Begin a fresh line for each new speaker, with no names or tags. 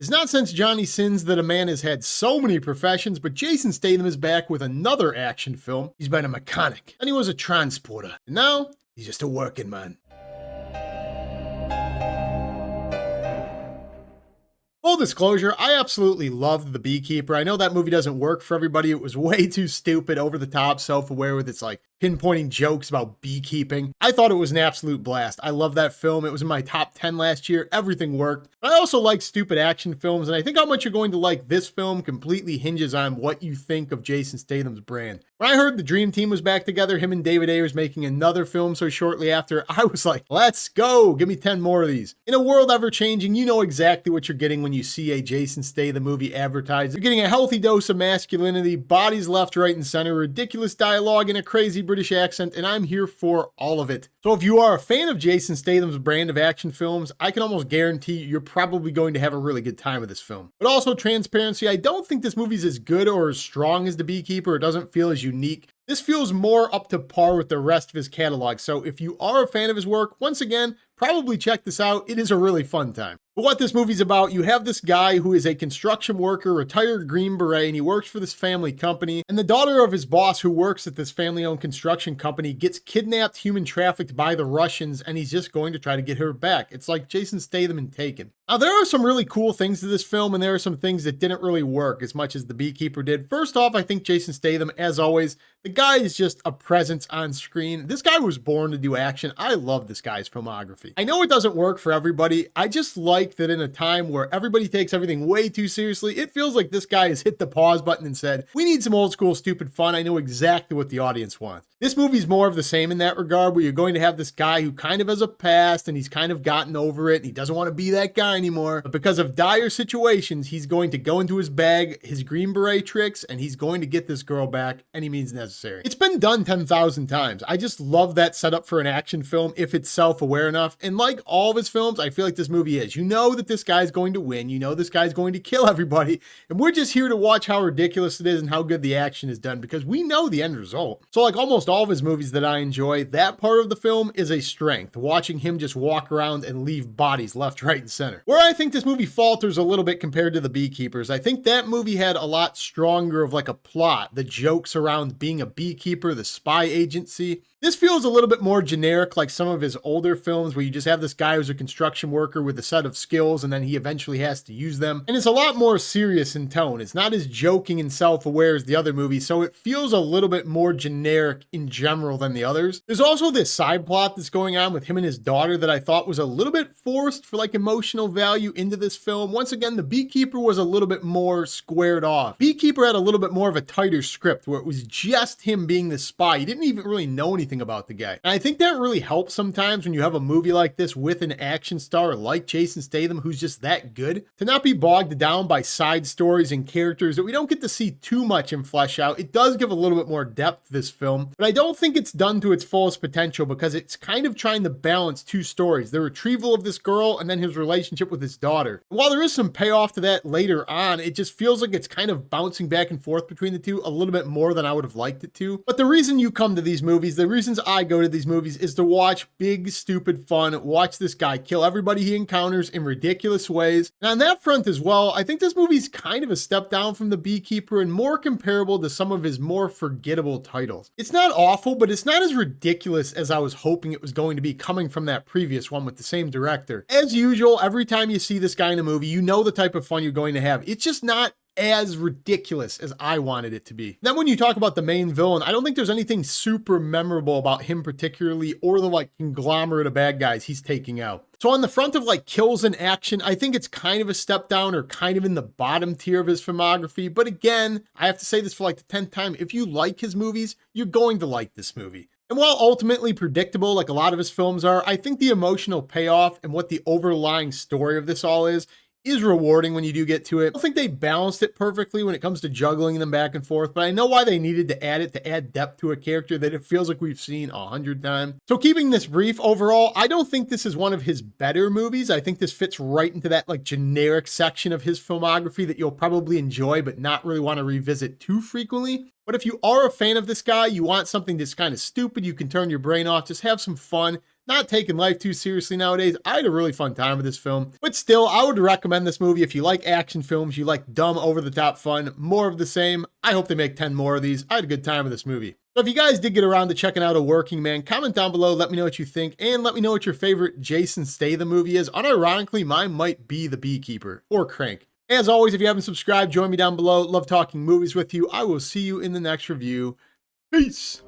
It's not since Johnny Sins that a man has had so many professions, but Jason Statham is back with another action film. He's been a mechanic, and he was a transporter, and now he's just a working man. Full disclosure, I absolutely loved The Beekeeper. I know that movie doesn't work for everybody. It was way too stupid, over the top, self-aware with its like pinpointing jokes about beekeeping. I thought it was an absolute blast. I love that film. It was in my top 10 last year. Everything worked. But I also like stupid action films, and I think how much you're going to like this film completely hinges on what you think of Jason Statham's brand. When I heard the Dream Team was back together, him and David Ayers making another film so shortly after, I was like, let's go. Give me 10 more of these. In a world ever changing, you know exactly what you're getting when you see a Jason Statham movie advertised. You're getting a healthy dose of masculinity, bodies left, right, and center, ridiculous dialogue, and a crazy British accent, and I'm here for all of it. So if you are a fan of Jason Statham's brand of action films, I can almost guarantee you're probably going to have a really good time with this film. But also transparency, I don't think this movie's as good or as strong as The Beekeeper. It doesn't feel as unique. This feels more up to par with the rest of his catalog. So if you are a fan of his work, once again, probably check this out. It is a really fun time. But what this movie's about, you have this guy who is a construction worker, retired Green Beret, and he works for this family company. And the daughter of his boss, who works at this family-owned construction company, gets kidnapped, human trafficked by the Russians, and he's just going to try to get her back. It's like Jason Statham in Taken. Now, there are some really cool things to this film, and there are some things that didn't really work as much as The Beekeeper did. First off, I think Jason Statham, as always, the guy is just a presence on screen. This guy was born to do action. I love this guy's filmography. I know it doesn't work for everybody. I just like that in a time where everybody takes everything way too seriously, it feels like this guy has hit the pause button and said, we need some old school stupid fun. I know exactly what the audience wants. This movie's more of the same in that regard, where you're going to have this guy who kind of has a past and he's kind of gotten over it and he doesn't want to be that guy anymore. But because of dire situations, he's going to go into his bag, his Green Beret tricks, and he's going to get this girl back any means necessary. It's been done 10,000 times. I just love that setup for an action film if it's self-aware enough. And like all of his films, I feel like this movie is. You know that this guy's going to win. You know this guy's going to kill everybody. And we're just here to watch how ridiculous it is and how good the action is done because we know the end result. So like almost all of his movies that I enjoy, that part of the film is a strength. Watching him just walk around and leave bodies left, right, and center. Where I think this movie falters a little bit compared to The Beekeepers, I think that movie had a lot stronger of like a plot, the jokes around being a beekeeper, the spy agency. This feels a little bit more generic, like some of his older films where you just have this guy who's a construction worker with a set of skills and then he eventually has to use them. And it's a lot more serious in tone. It's not as joking and self-aware as the other movies, so it feels a little bit more generic in general than the others. There's also this side plot that's going on with him and his daughter that I thought was a little bit forced for like emotional value into this film. Once again, The Beekeeper was a little bit more squared off. Beekeeper had a little bit more of a tighter script where it was just him being the spy. You didn't even really know anything about the guy. And I think that really helps sometimes when you have a movie like this with an action star like Jason Statham who's just that good, to not be bogged down by side stories and characters that we don't get to see too much and flesh out. It does give a little bit more depth to this film, but I don't think it's done to its fullest potential because it's kind of trying to balance two stories, the retrieval of this girl and then his relationship with his daughter. And while there is some payoff to that later on, it just feels like it's kind of bouncing back and forth between the two a little bit more than I would have liked it to. But the reason you come to these movies, the reasons I go to these movies is to watch big, stupid fun, watch this guy kill everybody he encounters in ridiculous ways. And on that front as well, I think this movie's kind of a step down from The Beekeeper and more comparable to some of his more forgettable titles. It's not awful, but it's not as ridiculous as I was hoping it was going to be coming from that previous one with the same director. As usual, every time you see this guy in a movie, you know the type of fun you're going to have. It's just not as ridiculous as I wanted it to be. Then when you talk about the main villain, I don't think there's anything super memorable about him particularly or the like conglomerate of bad guys he's taking out. So on the front of like kills and action, I think it's kind of a step down or kind of in the bottom tier of his filmography. But again, I have to say this for like the 10th time, if you like his movies, you're going to like this movie. And while ultimately predictable like a lot of his films are, I think the emotional payoff and what the overlying story of this all is rewarding when you do get to it. I don't think they balanced it perfectly when it comes to juggling them back and forth, but I know why they needed to add depth to a character that it feels like we've seen 100 times. So keeping this brief, overall, I don't think this is one of his better movies. I think this fits right into that like generic section of his filmography that you'll probably enjoy, but not really want to revisit too frequently. But if you are a fan of this guy, you want something that's kind of stupid, you can turn your brain off, just have some fun, not taking life too seriously nowadays. I had a really fun time with this film, but still, I would recommend this movie if you like action films, you like dumb, over-the-top fun, more of the same. I hope they make 10 more of these. I had a good time with this movie. So if you guys did get around to checking out A Working Man, comment down below, let me know what you think, and let me know what your favorite Jason Statham movie is. Unironically, mine might be The Beekeeper or Crank. As always, if you haven't subscribed, join me down below. Love talking movies with you. I will see you in the next review. Peace.